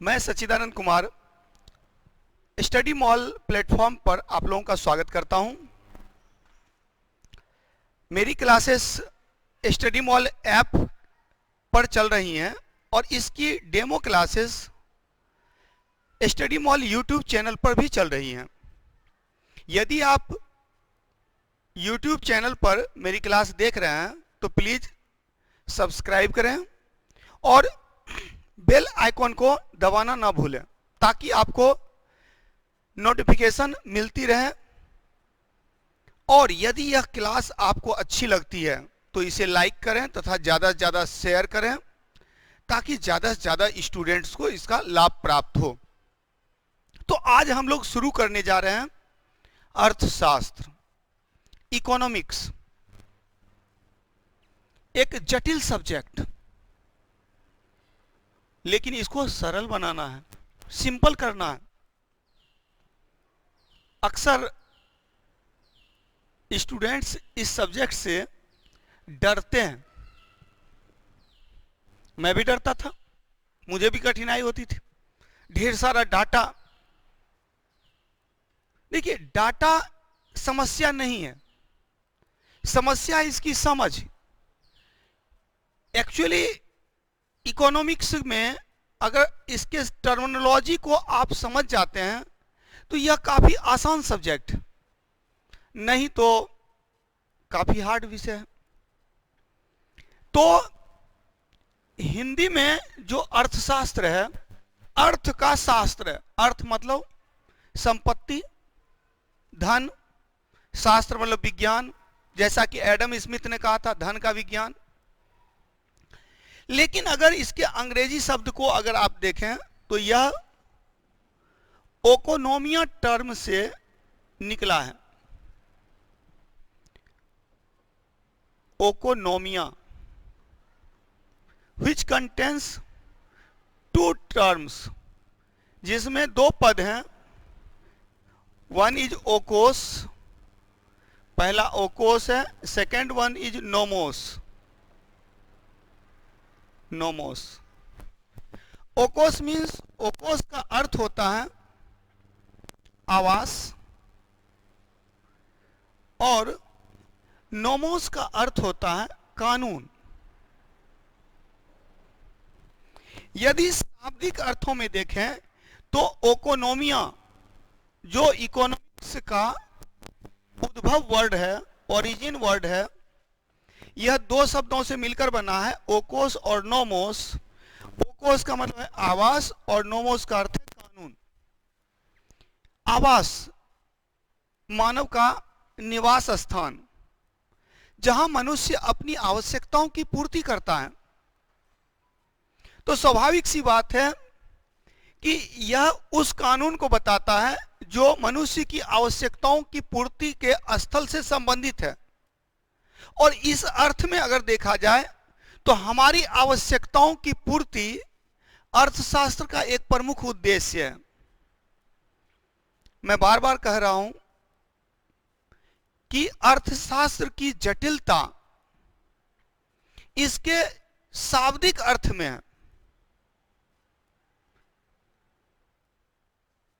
मैं सच्चिदानंद Kumar study mall platform पर आप लोगों का स्वागत करता हूं। मेरी क्लासेस स्टडी मॉल ऐप पर चल रही हैं और इसकी demo classes study mall YouTube channel पर भी चल रही हैं। यदि आप यूट्यूब चैनल पर मेरी क्लास देख रहे हैं तो प्लीज़ सब्सक्राइब करें और बेल आइकॉन को दबाना ना भूलें ताकि आपको नोटिफिकेशन मिलती रहे। और यदि यह क्लास आपको अच्छी लगती है तो इसे लाइक करें तथा ज़्यादा से ज़्यादा शेयर करें ताकि ज़्यादा से ज़्यादा स्टूडेंट्स को इसका लाभ प्राप्त हो। तो आज हम लोग शुरू करने जा रहे हैं अर्थशास्त्र, इकोनॉमिक्स। एक जटिल सब्जेक्ट, लेकिन इसको सरल बनाना है, सिंपल करना है। अक्सर स्टूडेंट्स इस सब्जेक्ट से डरते हैं। मैं भी डरता था, मुझे भी कठिनाई होती थी। ढेर सारा डाटा। देखिए, डाटा समस्या नहीं है, समस्या इसकी समझ। एक्चुअली इकोनॉमिक्स में अगर इसके टर्मिनोलॉजी को आप समझ जाते हैं तो यह काफी आसान सब्जेक्ट, नहीं तो काफी हार्ड विषय है। तो हिंदी में जो अर्थशास्त्र है, अर्थ का शास्त्र है। अर्थ मतलब संपत्ति, धन, शास्त्र मतलब विज्ञान, जैसा कि एडम स्मिथ ने कहा था, धन का विज्ञान। लेकिन अगर इसके अंग्रेजी शब्द को अगर आप देखें तो यह ओकोनोमिया टर्म से निकला है। ओकोनोमिया, which contains two terms, जिसमें दो पद हैं। वन इज ओकोस, पहला ओकोस है, second one is nomos. Nomos. Oikos means, oikos का अर्थ होता है आवास और नोमोस का अर्थ होता है कानून। यदि शाब्दिक अर्थों में देखें तो ओकोनोमिया जो इकोनॉमिक्स का उद्भव वर्ड है, ओरिजिन वर्ड है, यह दो शब्दों से मिलकर बना है, ओकोस और नोमोस। ओकोस का मतलब है आवास और नोमोस का अर्थ है कानून। आवास मानव का निवास स्थान, जहां मनुष्य अपनी आवश्यकताओं की पूर्ति करता है। तो स्वाभाविक सी बात है कि यह उस कानून को बताता है जो मनुष्य की आवश्यकताओं की पूर्ति के स्थल से संबंधित है। और इस अर्थ में अगर देखा जाए तो हमारी आवश्यकताओं की पूर्ति अर्थशास्त्र का एक प्रमुख उद्देश्य है। मैं बार बार कह रहा हूं कि अर्थशास्त्र की जटिलता इसके शाब्दिक अर्थ में है।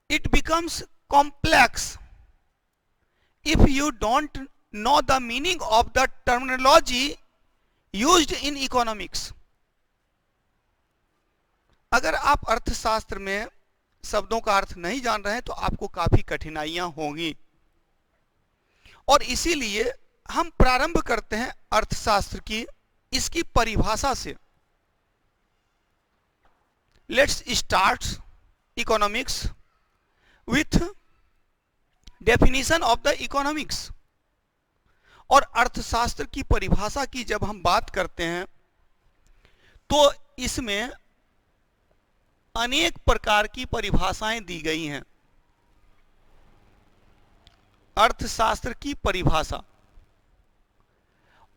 It becomes complex if you don't know the meaning of the terminology used in economics। अगर आप अर्थशास्त्र में शब्दों का अर्थ नहीं जान रहे हैं तो आपको काफी कठिनाइयां होंगी। और इसीलिए हम प्रारंभ करते हैं अर्थशास्त्र की इसकी परिभाषा से। Let's start economics with definition of the economics. और अर्थशास्त्र की परिभाषा की जब हम बात करते हैं तो इसमें अनेक प्रकार की परिभाषाएं दी गई हैं। अर्थशास्त्र की परिभाषा,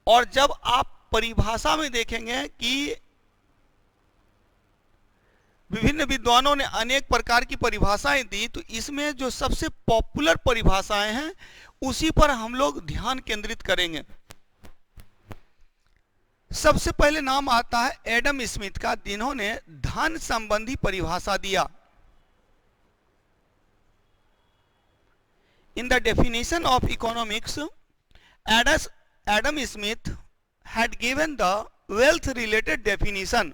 और जब आप परिभाषा में देखेंगे कि विभिन्न विद्वानों ने अनेक प्रकार की परिभाषाएं दी, तो इसमें जो सबसे पॉपुलर परिभाषाएं हैं उसी पर हम लोग ध्यान केंद्रित करेंगे। सबसे पहले नाम आता है एडम स्मिथ का, जिन्होंने धन संबंधी परिभाषा दिया। In the definition of economics, Adam Smith had given the wealth related definition,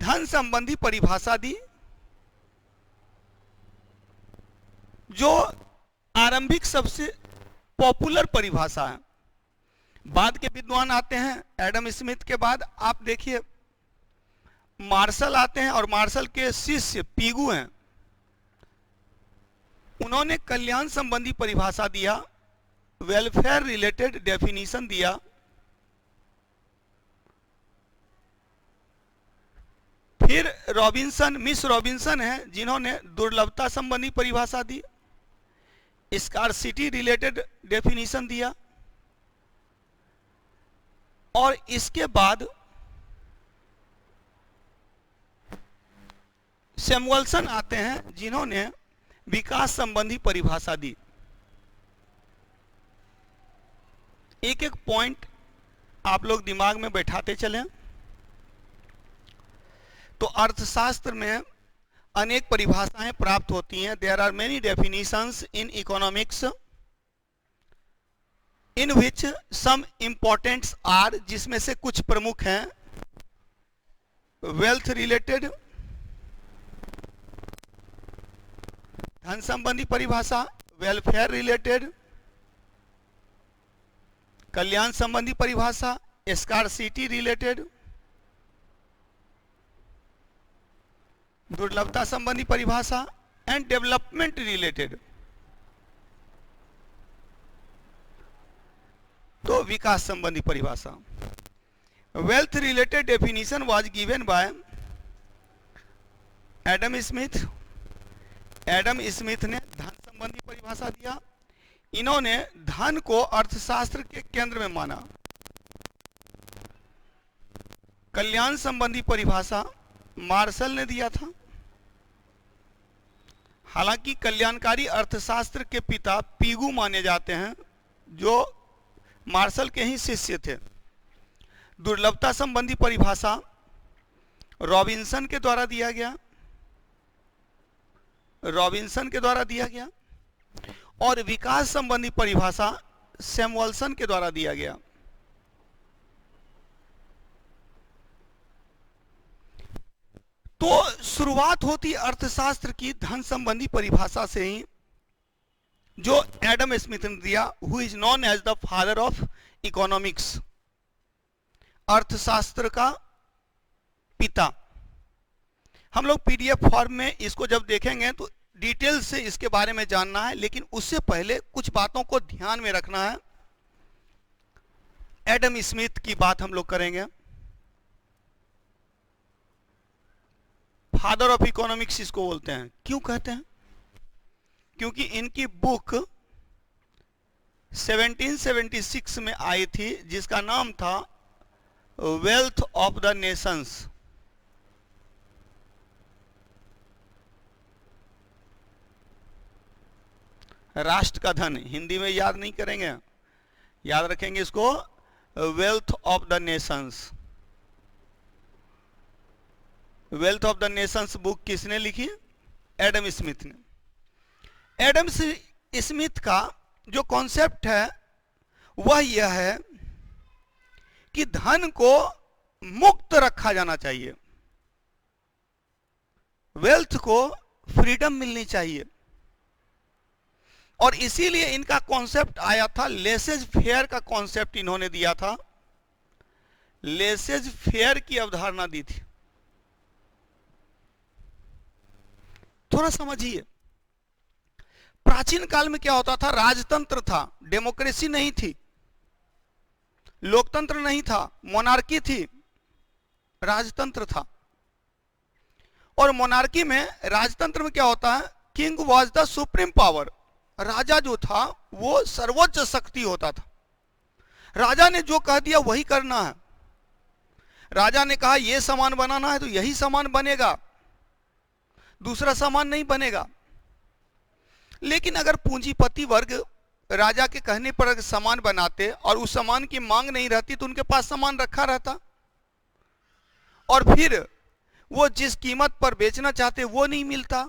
धन संबंधी परिभाषा दी, जो आरंभिक सबसे पॉपुलर परिभाषा है। बाद के विद्वान आते हैं, एडम स्मिथ के बाद आप देखिए मार्शल आते हैं, और मार्शल के शिष्य पीगू हैं, उन्होंने कल्याण संबंधी परिभाषा दिया, वेलफेयर रिलेटेड डेफिनेशन दिया। फिर रॉबिन्सन, मिस रॉबिन्सन है, जिन्होंने दुर्लभता संबंधी परिभाषा दी, स्कार्सिटी रिलेटेड डेफिनेशन दिया। और इसके बाद सैमुअल्सन आते हैं, जिन्होंने विकास संबंधी परिभाषा दी। एक एक पॉइंट आप लोग दिमाग में बैठाते चलें। तो अर्थशास्त्र में अनेक परिभाषाएं प्राप्त होती हैं। There are many definitions in economics in which some importants are, जिसमें से कुछ प्रमुख हैं वेल्थ रिलेटेड, धन संबंधी परिभाषा, वेलफेयर रिलेटेड, कल्याण संबंधी परिभाषा, स्कार्सिटी रिलेटेड, दुर्लभता संबंधी परिभाषा, एंड डेवलपमेंट रिलेटेड। तो विकास संबंधी परिभाषा। Wealth related definition was given by Adam Smith. Adam Smith ने धन संबंधी परिभाषा दिया। इन्होंने धन को अर्थशास्त्र के केंद्र में माना। कल्याण संबंधी परिभाषा मार्शल ने दिया था। हालांकि कल्याणकारी अर्थशास्त्र के पिता पीगू माने जाते हैं, जो मार्शल के ही शिष्य थे। दुर्लभता संबंधी परिभाषा रॉबिन्सन के द्वारा दिया गया, और विकास संबंधी परिभाषा सैमुअल्सन के द्वारा दिया गया। तो शुरुआत होती अर्थशास्त्र की धन संबंधी परिभाषा से ही, जो एडम स्मिथ ने दिया, who is known as the father of economics, अर्थशास्त्र का पिता। हम लोग पीडीएफ फॉर्म में इसको जब देखेंगे तो डिटेल से इसके बारे में जानना है, लेकिन उससे पहले कुछ बातों को ध्यान में रखना है। एडम स्मिथ की बात हम लोग करेंगे। फादर ऑफ इकोनॉमिक्स इसको बोलते हैं। क्यों कहते हैं? क्योंकि इनकी बुक 1776 में आई थी, जिसका नाम था वेल्थ ऑफ द नेशंस। राष्ट्र का धन, हिंदी में याद नहीं करेंगे, याद रखेंगे इसको, wealth of the Nations. Wealth of the Nations book किसने लिखी? एडम स्मिथ ने। एडम स्मिथ का जो कॉन्सेप्ट है वह यह है कि धन को मुक्त रखा जाना चाहिए, वेल्थ को फ्रीडम मिलनी चाहिए। और इसीलिए इनका कॉन्सेप्ट आया था, लेसेज फेयर का कॉन्सेप्ट इन्होंने दिया था। लेसेज फेयर की अवधारणा दी थी। थोड़ा समझिए, प्राचीन काल में क्या होता था? राजतंत्र था, डेमोक्रेसी नहीं थी, लोकतंत्र नहीं था, मोनार्की थी, राजतंत्र था। और मोनार्की में, राजतंत्र में क्या होता है? King was the supreme power. राजा जो था वो सर्वोच्च शक्ति होता था। राजा ने जो कह दिया वही करना है। राजा ने कहा यह सामान बनाना है तो यही सामान बनेगा, दूसरा सामान नहीं बनेगा। लेकिन अगर पूंजीपति वर्ग राजा के कहने पर अगर सामान बनाते और उस सामान की मांग नहीं रहती तो उनके पास सामान रखा रहता, और फिर वो जिस कीमत पर बेचना चाहते वो नहीं मिलता।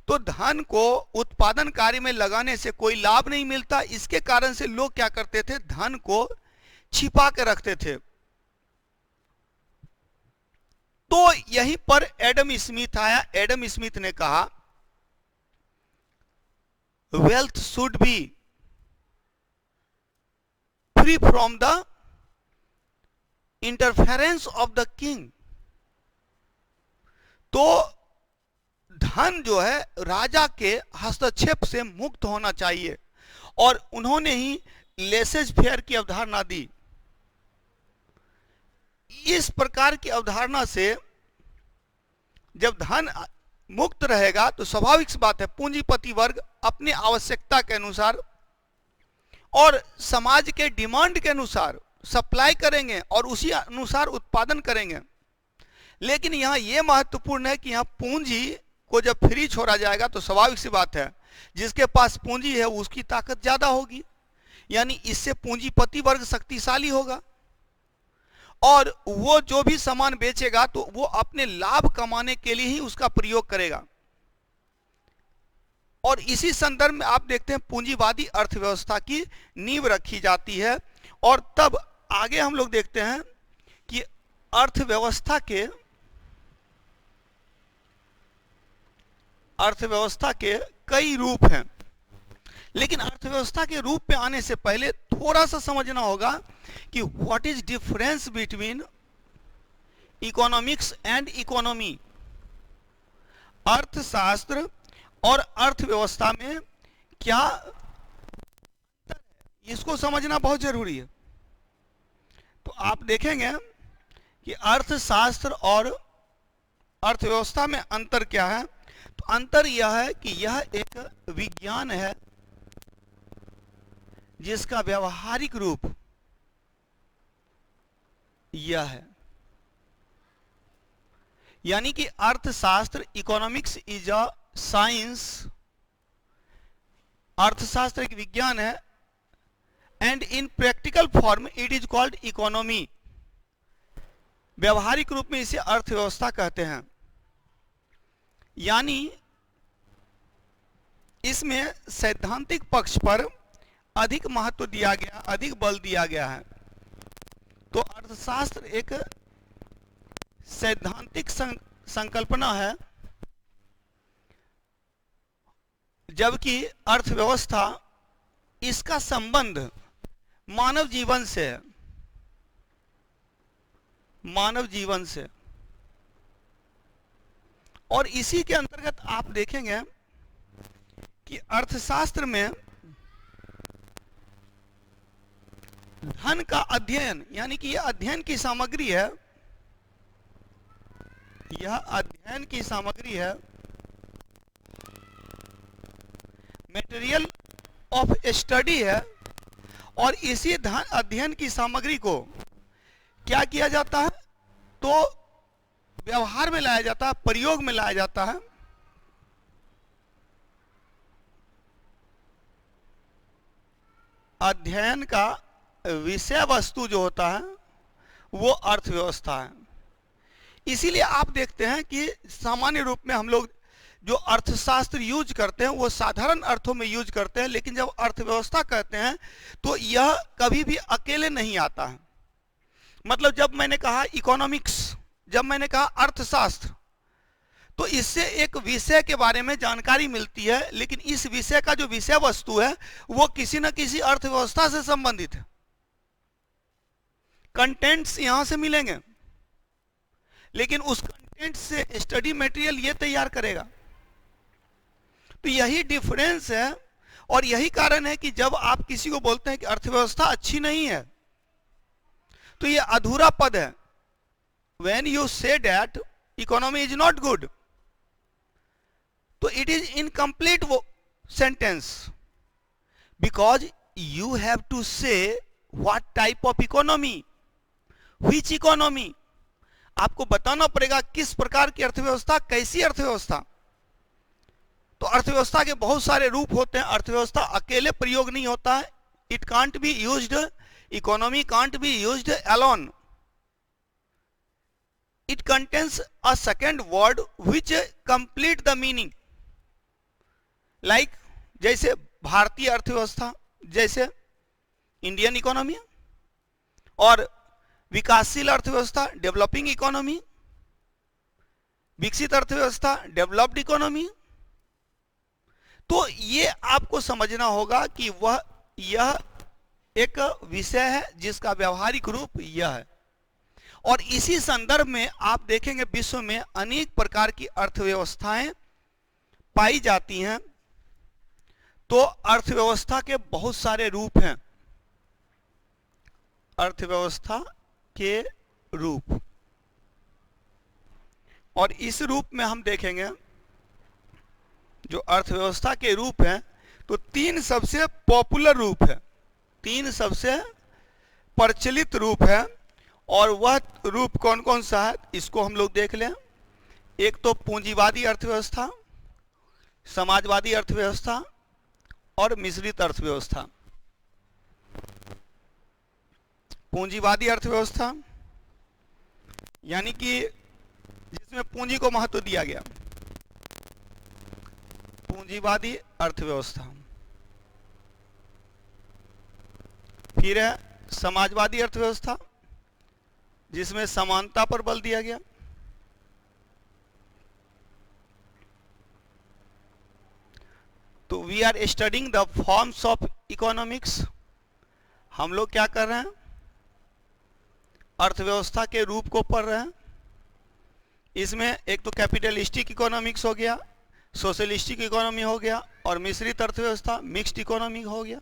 तो धन को उत्पादन कार्य में लगाने से कोई लाभ नहीं मिलता। इसके कारण से लोग क्या करते थे, धन को छिपा के रखते थे। तो यहीं पर एडम स्मिथ आया। एडम स्मिथ ने कहा wealth should be free from the interference of the king. तो धन जो है राजा के हस्तक्षेप से मुक्त होना चाहिए, और उन्होंने ही लेसेज फेयर की अवधारणा दी। इस प्रकार की अवधारणा से जब धन मुक्त रहेगा तो स्वाभाविक सी बात है पूंजीपति वर्ग अपनी आवश्यकता के अनुसार और समाज के डिमांड के अनुसार सप्लाई करेंगे और उसी अनुसार उत्पादन करेंगे। लेकिन यहां यह महत्वपूर्ण है कि यहां पूंजी को जब फ्री छोड़ा जाएगा तो स्वाभाविक सी बात है जिसके पास पूंजी है उसकी ताकत ज्यादा होगी, यानी इससे पूंजीपति वर्ग शक्तिशाली होगा, और वो जो भी सामान बेचेगा तो वो अपने लाभ कमाने के लिए ही उसका प्रयोग करेगा। और इसी संदर्भ में आप देखते हैं पूंजीवादी अर्थव्यवस्था की नींव रखी जाती है। और तब आगे हम लोग देखते हैं कि अर्थव्यवस्था के कई रूप हैं, लेकिन अर्थव्यवस्था के रूप पे आने से पहले थोड़ा सा समझना होगा कि what is difference between economics and economy. अर्थशास्त्र और अर्थव्यवस्था में क्या अंतर है, इसको समझना बहुत जरूरी है। तो आप देखेंगे कि अर्थशास्त्र और अर्थव्यवस्था में अंतर क्या है। तो अंतर यह है कि यह एक विज्ञान है जिसका व्यवहारिक रूप यह है, यानी कि अर्थशास्त्र, इकोनॉमिक्स इज अ साइंस, अर्थशास्त्र एक विज्ञान है, and in practical form it is called economy. व्यवहारिक रूप में इसे अर्थव्यवस्था कहते हैं। यानी इसमें सैद्धांतिक पक्ष पर अधिक महत्व दिया गया, अधिक बल दिया गया है। तो अर्थशास्त्र एक सैद्धांतिक संकल्पना है, जबकि अर्थव्यवस्था इसका संबंध मानव जीवन से है, मानव जीवन से। और इसी के अंतर्गत आप देखेंगे कि अर्थशास्त्र में धन का अध्ययन, यानी कि यह अध्ययन की सामग्री है, यह अध्ययन की सामग्री है, मटेरियल ऑफ स्टडी है। और इसी अध्ययन की सामग्री को क्या किया जाता है, तो व्यवहार में लाया जाता है, प्रयोग में लाया जाता है। अध्ययन का विषय वस्तु जो होता है वो अर्थव्यवस्था है। इसीलिए आप देखते हैं कि सामान्य रूप में हम लोग जो अर्थशास्त्र यूज करते हैं वो साधारण अर्थों में यूज करते हैं, लेकिन जब अर्थव्यवस्था कहते हैं तो यह कभी भी अकेले नहीं आता है। मतलब जब मैंने कहा इकोनॉमिक्स, जब मैंने कहा अर्थशास्त्र, तो इससे एक विषय के बारे में जानकारी मिलती है, लेकिन इस विषय का जो विषय वस्तु है वो किसी न किसी अर्थव्यवस्था से संबंधित है। कंटेंट्स यहां से मिलेंगे, लेकिन उस कंटेंट से स्टडी मटेरियल ये तैयार करेगा। तो यही डिफरेंस है, और यही कारण है कि जब आप किसी को बोलते हैं कि अर्थव्यवस्था अच्छी नहीं है तो ये अधूरा पद है। When you say that economy is not good, so it is incomplete sentence, because you have to say what type of economy, which economy. आपको बताना पड़ेगा किस प्रकार की अर्थव्यवस्था, कैसी अर्थव्यवस्था। तो अर्थव्यवस्था के बहुत सारे रूप होते हैं। अर्थव्यवस्था अकेले प्रयोग नहीं होता है। It can't be used, economy can't be used alone. It contains a second word which complete the meaning. Like जैसे भारतीय अर्थव्यवस्था, जैसे इंडियन इकोनॉमी, और विकासशील अर्थव्यवस्था डेवलपिंग इकोनॉमी, विकसित अर्थव्यवस्था डेवलप्ड इकोनॉमी। तो ये आपको समझना होगा कि यह एक विषय है जिसका व्यवहारिक रूप यह है। और इसी संदर्भ में आप देखेंगे विश्व में अनेक प्रकार की अर्थव्यवस्थाएं पाई जाती हैं। तो अर्थव्यवस्था के बहुत सारे रूप हैं। अर्थव्यवस्था के रूप, और इस रूप में हम देखेंगे जो अर्थव्यवस्था के रूप हैं, तो तीन सबसे पॉपुलर रूप है, तीन सबसे प्रचलित रूप है। और वह रूप कौन कौन सा है इसको हम लोग देख लें। एक तो पूंजीवादी अर्थव्यवस्था, समाजवादी अर्थव्यवस्था और मिश्रित अर्थव्यवस्था। पूंजीवादी अर्थव्यवस्था यानी कि जिसमें पूंजी को महत्व दिया गया, पूंजीवादी अर्थव्यवस्था। फिर है समाजवादी अर्थव्यवस्था जिसमें समानता पर बल दिया गया। तो we are studying the forms of economics. हम लोग क्या कर रहे हैं, अर्थव्यवस्था के रूप को पढ़ रहे हैं। इसमें एक तो कैपिटलिस्टिक इकोनॉमिक्स हो गया, सोशलिस्टिक इकोनॉमी हो गया, और मिश्रित अर्थव्यवस्था मिक्स्ड इकोनॉमी हो गया।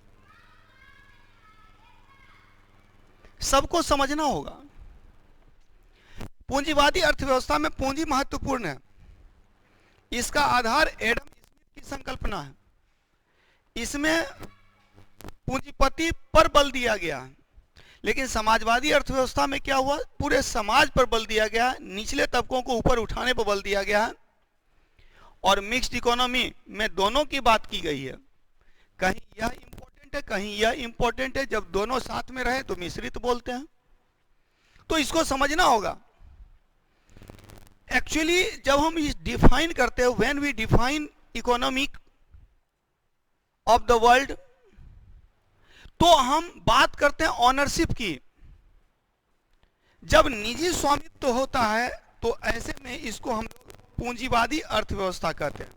सबको समझना होगा। पूंजीवादी अर्थव्यवस्था में पूंजी महत्वपूर्ण है। इसका आधार एडम स्मिथ की संकल्पना है। इसमें पूंजीपति पर बल दिया गया है। लेकिन समाजवादी अर्थव्यवस्था में क्या हुआ, पूरे समाज पर बल दिया गया, निचले तबकों को ऊपर उठाने पर बल दिया गया है। और मिक्स्ड इकोनॉमी में दोनों की बात की गई है। कहीं यह इंपॉर्टेंट है, कहीं यह इंपॉर्टेंट है। जब दोनों साथ में रहे तो मिश्रित बोलते हैं। तो इसको समझना होगा। एक्चुअली जब हम इस डिफाइन करते हैं, when we define economic of the world, तो हम बात करते हैं ऑनरशिप की। जब निजी स्वामित्व होता है तो ऐसे में इसको हम लोग पूंजीवादी अर्थव्यवस्था कहते हैं।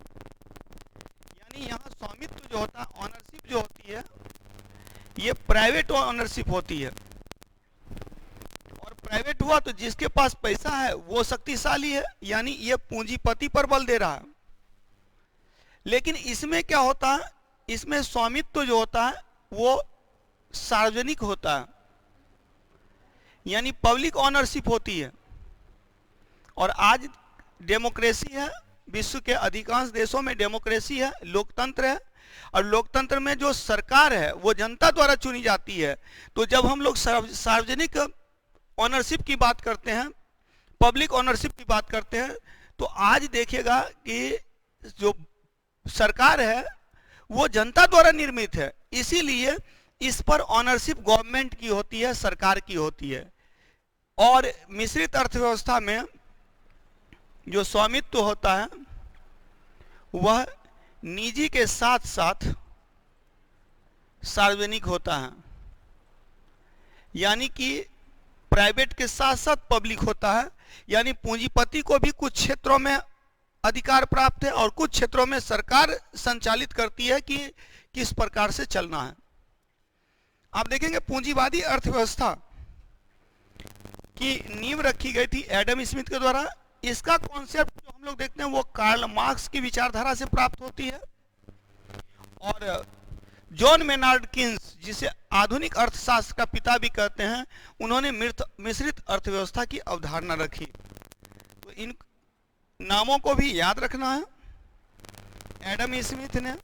यानी यहां स्वामित्व जो होता है, ऑनरशिप जो होती है, ये प्राइवेट ऑनरशिप होती है। और प्राइवेट हुआ तो जिसके पास पैसा है वो शक्तिशाली है, यानी ये पूंजीपति पर बल दे रहा है। लेकिन इसमें क्या होता है, इसमें स्वामित्व जो होता है वो सार्वजनिक होता है, यानी पब्लिक ऑनरशिप होती है। और आज डेमोक्रेसी है, विश्व के अधिकांश देशों में डेमोक्रेसी है, लोकतंत्र है। और लोकतंत्र में जो सरकार है वो जनता द्वारा चुनी जाती है। तो जब हम लोग सार्वजनिक ऑनरशिप की बात करते हैं, पब्लिक ऑनरशिप की बात करते हैं, तो आज देखिएगा कि जो सरकार है वो जनता द्वारा निर्मित है। इसीलिए इस पर ऑनरशिप गवर्नमेंट की होती है, सरकार की होती है। और मिश्रित अर्थव्यवस्था में जो स्वामित्व होता है वह निजी के साथ साथ सार्वजनिक होता है, यानी कि प्राइवेट के साथ साथ पब्लिक होता है। यानी पूंजीपति को भी कुछ क्षेत्रों में अधिकार प्राप्त है और कुछ क्षेत्रों में सरकार संचालित करती है कि किस प्रकार से चलना है। आप देखेंगे पूंजीवादी अर्थव्यवस्था की नींव रखी गई थी एडम स्मिथ के द्वारा। इसका कॉन्सेप्ट जो हम लोग देखते हैं वो कार्ल मार्क्स की विचारधारा से प्राप्त होती है। और जॉन मेनार्ड किन्स, जिसे आधुनिक अर्थशास्त्र का पिता भी कहते हैं, उन्होंने मिश्रित अर्थव्यवस्था की अवधारणा रखी। तो इन नामों को भी याद रखना है। एडम स्मिथ ने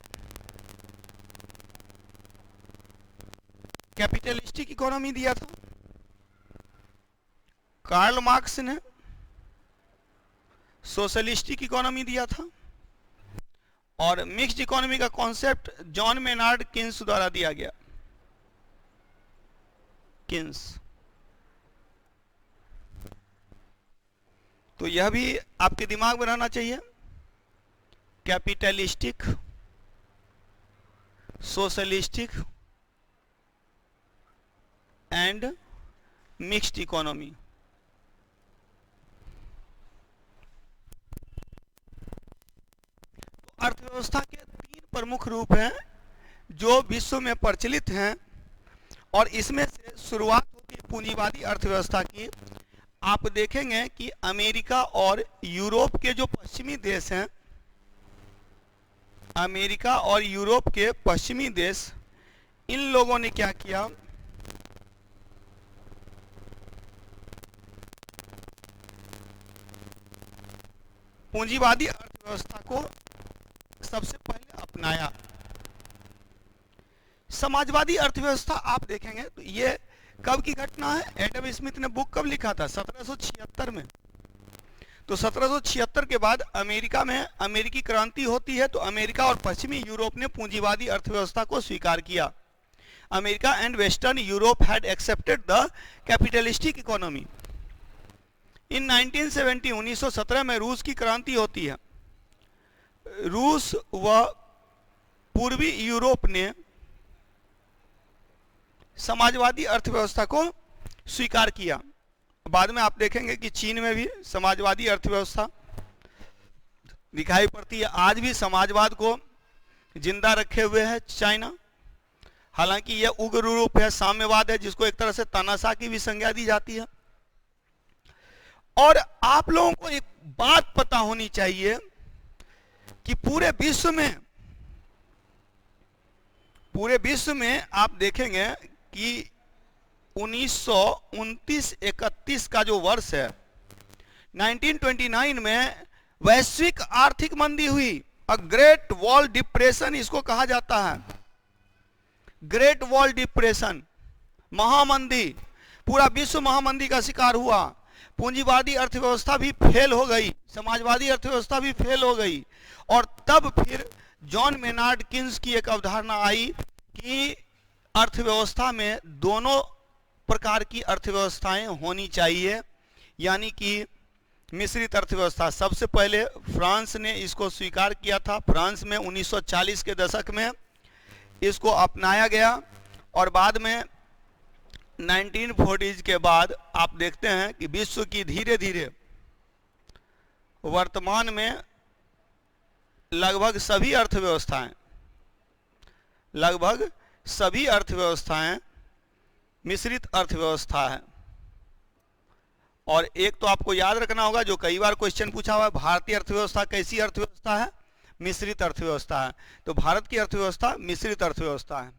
कैपिटलिस्टिक इकोनॉमी दिया था, कार्ल मार्क्स ने सोशलिस्टिक इकोनॉमी दिया था, और मिक्स्ड इकोनॉमी का कॉन्सेप्ट जॉन मेनार्ड किन्स द्वारा दिया गया। किन्स, तो यह भी आपके दिमाग में रहना चाहिए। Capitalistic, socialistic and mixed economy. अर्थव्यवस्था के तीन प्रमुख रूप हैं जो विश्व में प्रचलित हैं, और इसमें से शुरुआत होती है पूंजीवादी अर्थव्यवस्था की। आप देखेंगे कि अमेरिका और यूरोप के जो पश्चिमी देश हैं, अमेरिका और यूरोप के पश्चिमी देश, इन लोगों ने क्या किया, पूंजीवादी अर्थव्यवस्था को सबसे पहले अपनाया। समाजवादी अर्थव्यवस्था आप देखेंगे तो ये कब की घटना है? एडम स्मिथ ने बुक कब लिखा था? 1776 में। तो 1776 के बाद अमेरिका में अमेरिकी क्रांति होती है, तो अमेरिका और पश्चिमी यूरोप ने पूंजीवादी अर्थव्यवस्था को स्वीकार किया। America and western Europe had accepted the capitalistic economy. In 1917 1917 में रूस की क्रांति होती है। रूस व पूर्वी यूरोप ने समाजवादी अर्थव्यवस्था को स्वीकार किया। बाद में आप देखेंगे कि चीन में भी समाजवादी अर्थव्यवस्था दिखाई पड़ती है। आज भी समाजवाद को जिंदा रखे हुए है चाइना। हालांकि यह उग्र रूप है, साम्यवाद है, जिसको एक तरह से तानाशाह की भी संज्ञा दी जाती है। और आप लोगों को एक बात पता होनी चाहिए कि पूरे विश्व में आप देखेंगे कि 1929-31 का जो वर्ष है, 1929 में वैश्विक आर्थिक मंदी हुई। अ ग्रेट वॉल डिप्रेशन इसको कहा जाता है। ग्रेट वॉल डिप्रेशन, महामंदी, पूरा विश्व महामंदी का शिकार हुआ। पूंजीवादी अर्थव्यवस्था भी फेल हो गई, समाजवादी अर्थव्यवस्था भी फेल हो गई। और तब फिर जॉन मेनार्ड किन्स की एक अवधारणा आई कि अर्थव्यवस्था में दोनों प्रकार की अर्थव्यवस्थाएं होनी चाहिए, यानी कि मिश्रित अर्थव्यवस्था। सबसे पहले फ्रांस ने इसको स्वीकार किया था। फ्रांस में 1940 के दशक में इसको अपनाया गया, और बाद में 1940s के बाद आप देखते हैं कि विश्व की धीरे धीरे वर्तमान में लगभग सभी अर्थव्यवस्थाएं मिश्रित अर्थव्यवस्था है। और एक तो आपको याद रखना होगा, जो कई बार क्वेश्चन पूछा हुआ है, भारतीय अर्थव्यवस्था कैसी अर्थव्यवस्था है? मिश्रित अर्थव्यवस्था है। तो भारत की अर्थव्यवस्था मिश्रित अर्थव्यवस्था है।